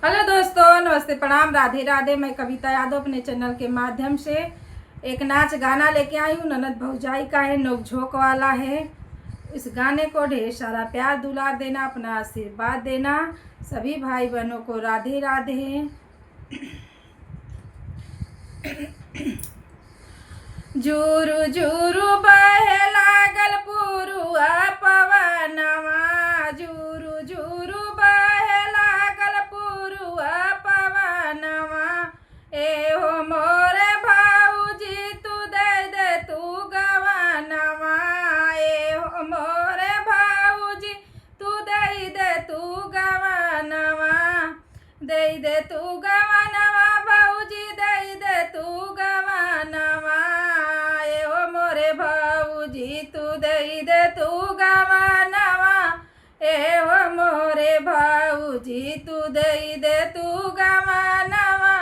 Hello दोस्तों, नमस्ते, प्रणाम, राधे राधे। मैं कविता यादव अपने चैनल के माध्यम से एक नाच गाना लेके आई हूँ। ननद भौजाई का है, नोक-झोंक वाला है। इस गाने को ढेर सारा प्यार दुलार देना, अपना आशीर्वाद देना। सभी भाई बहनों को राधे राधे। जुरु जुरु बहे लागल पुरुआ पवनवा, जुरु जुरु बहे लागल पुरुआ पवनवा। एहो मोरे भाऊजी तू दे तू गवनवा, एहो मोरे भाऊजी तू दे तू गवनवा, दे तू गवनवा भाऊजी, दे तू गवनवा। भाऊजी तू दे तू गवनवा, एहो मोरे भाऊजी तू दे तू गवनवा।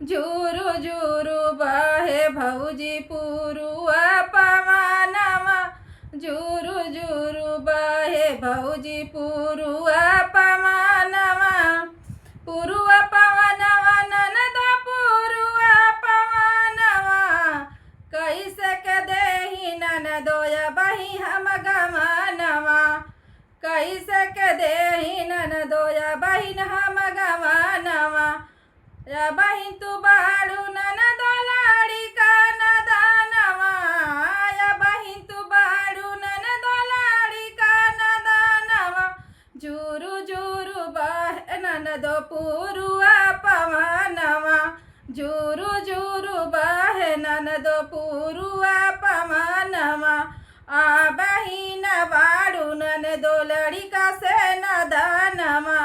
झूरू झूरू बहे भौजी पुरुआ पवनवा, झूरू झूरू बहे भौजी पुरुआ पवनवा। पुरुआ पवनवा ननद पुरुआ पवनवा, कैसे के देही ननदोया बही हम गवनवा, कैसे के देही ननदोया बहिन हम गवनवा। या बहिन तू बाड़ू ननदो लाड़ी का नदानवा, या बहिन तू बाड़ू ननदो लाड़ी का नदानवा। झूरू झूरू बहे ननदो पुरुआ पवनवा, झूरू झूरू बहे ननदो पुरुआ पवनवा। आ बहिन बाड़ू ननदो लड़िका से नदानवा,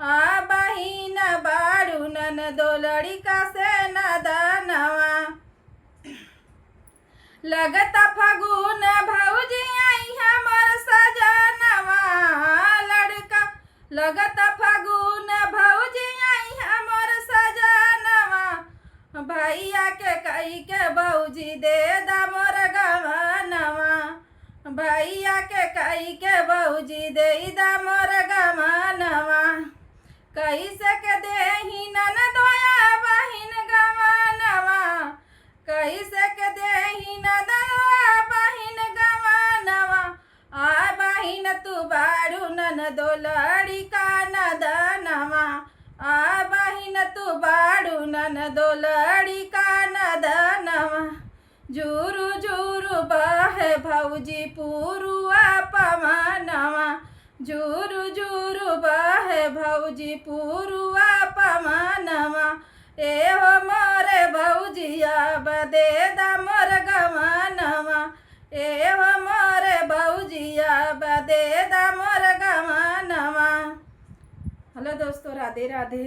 आ बहिन बाड़ू ननदो लड़िका से नदानवा। लगता फगुन भौजी आई हमर सजनवा, लड़का लगता फगुन भौजी आई हमर सजनवा। भैया के कही के भौजी दे दा मोर गवनवा, भैया के कही के भौजी दे दा मोर गवनवा। कैसे के देही ननदोया बहिन गवनवा, कैसे के देही ननदोया बहिन गवनवा। आ बहिन तू बाड़ू ननदो लड़िका नदनवा, आ बहिन तू बाड़ू ननदो लड़िका नदनवा। झूरू झूरू बहे भौजी पुरुआ पवनवा, झूरू झूरू बहे भौजी पुरुआ पवनवा। एहो मोरे भौजिया बदे दा मोर गवनवा, एहो मोरे भौजिया बदे दा मोर गवनवा। हेलो दोस्तों, राधे राधे।